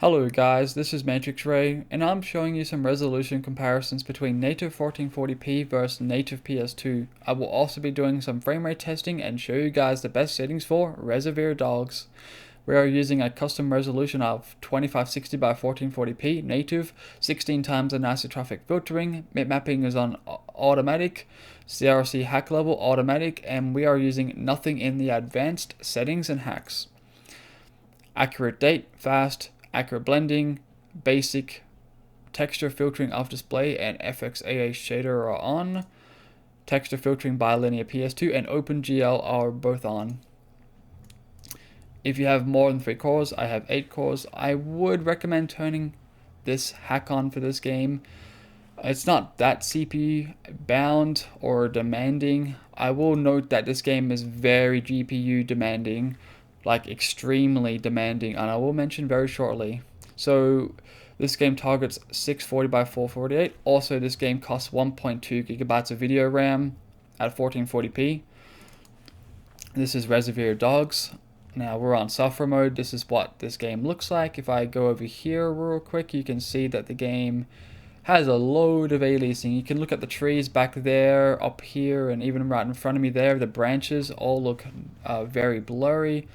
Hello guys, this is Matrix Ray, and I'm showing you some resolution comparisons between native 1440p versus native PS2. I will also be doing some frame rate testing and show you guys the best settings for Reservoir Dogs. We are using a custom resolution of 2560 by 1440p native, 16 times anisotropic filtering, mapping is on automatic, CRC hack level automatic, and we are using nothing in the advanced settings and hacks. Accurate date, fast, accurate blending, basic, texture filtering off display, and FXAA shader are on. Texture filtering by linear PS2 and OpenGL are both on. If you have more than 3 cores, I have 8 cores, I would recommend turning this hack on for this game. It's not that CPU bound or demanding. I will note that this game is very GPU demanding, like extremely demanding, and I will mention very shortly. So this game targets 640 by 448. Also, this game costs 1.2 gigabytes of video RAM at 1440p. This is Reservoir Dogs. Now we're on software mode. This is what this game looks like. If I go over here real quick, you can see that the game has a load of aliasing. You can look at the trees back there, up here, and even right in front of me there. The branches all look very blurry.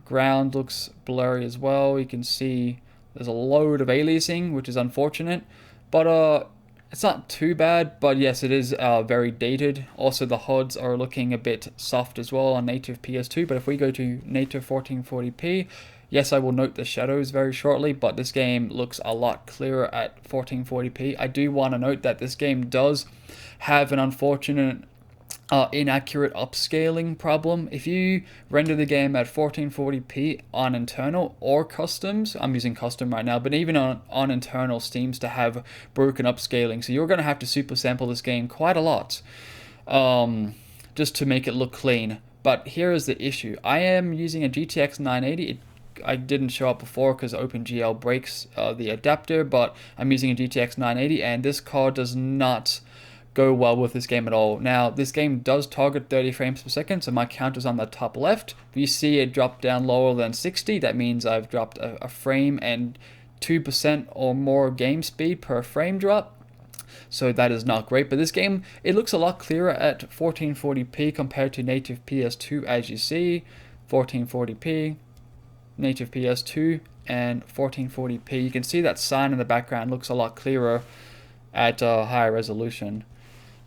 Ground looks blurry as well. You can see there's a load of aliasing, which is unfortunate, but it's not too bad. But yes, it is very dated. Also, the HUDs are looking a bit soft as well on native PS2. But if we go to native 1440p, yes, I will note the shadows very shortly, but this game looks a lot clearer at 1440p. I do want to note that this game does have an unfortunate inaccurate upscaling problem. If you render the game at 1440p on internal or customs, I'm using custom right now, but even on internal seems to have broken upscaling, so you're going to have to super sample this game quite a lot just to make it look clean. But here is the issue. I am using a GTX 980. I didn't show up before because OpenGL breaks the adapter, but I'm using a GTX 980 and this card does not go well with this game at all. Now, this game does target 30 frames per second, so my counter's on the top left. If you see it drop down lower than 60, that means I've dropped a frame and 2% or more game speed per frame drop. So that is not great, but this game, it looks a lot clearer at 1440p compared to native PS2, as you see. 1440p, native PS2, and 1440p. You can see that sign in the background looks a lot clearer at higher resolution.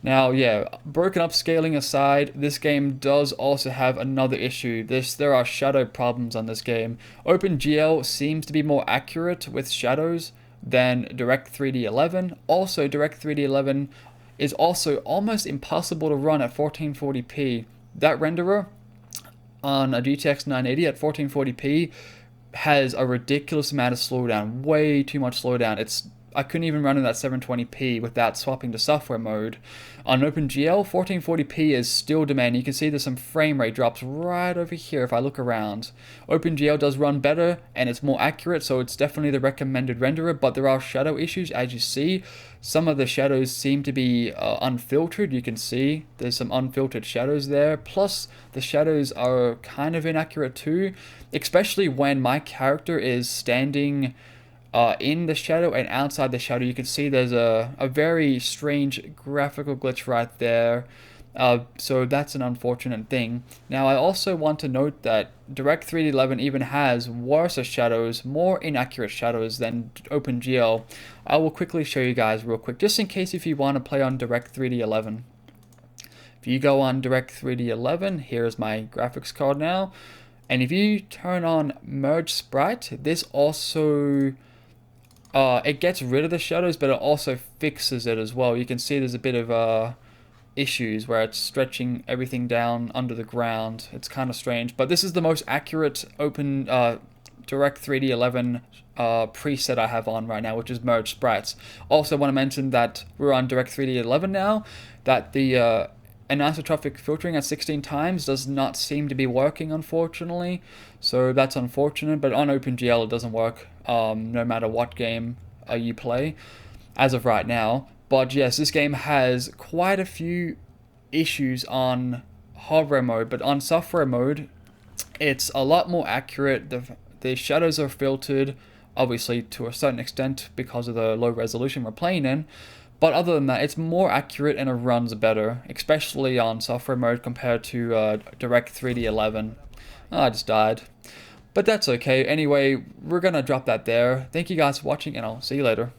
Now, yeah, broken upscaling aside, this game does also have another issue. There are shadow problems on this game. OpenGL seems to be more accurate with shadows than DirectX 3D11. Also, DirectX 3D11 is also almost impossible to run at 1440p. That renderer on a GTX 980 at 1440p has a ridiculous amount of slowdown, way too much slowdown. I couldn't even run it at 720p without swapping to software mode. On OpenGL, 1440p is still demanding. You can see there's some frame rate drops right over here if I look around. OpenGL does run better and it's more accurate, so it's definitely the recommended renderer, but there are shadow issues, as you see. Some of the shadows seem to be unfiltered. You can see there's some unfiltered shadows there. Plus, the shadows are kind of inaccurate too, especially when my character is standing in the shadow and outside the shadow. You can see there's a very strange graphical glitch right there. So that's an unfortunate thing. Now I also want to note that DirectX 3D11 even has worse shadows, more inaccurate shadows than OpenGL. I will quickly show you guys real quick, just in case if you want to play on DirectX 3D11. If you go on DirectX 3D11, here's my graphics card now. And if you turn on Merge Sprite, this also it gets rid of the shadows, but it also fixes it as well. You can see there's a bit of issues where it's stretching everything down under the ground. It's kind of strange, but this is the most accurate DirectX 3D11 preset I have on right now, which is Merge Sprites. Also want to mention that we're on DirectX 3D11 now, that the anisotropic filtering at 16 times does not seem to be working, unfortunately. So that's unfortunate, but on OpenGL it doesn't work no matter what game you play as of right now. But yes, this game has quite a few issues on hardware mode, but on software mode it's a lot more accurate. The shadows are filtered. obviously to a certain extent because of the low resolution we're playing in. But other than that, it's more accurate and it runs better, especially on software mode compared to Direct 3D11. Oh, I just died. But that's okay. Anyway, we're gonna drop that there. Thank you guys for watching, and I'll see you later.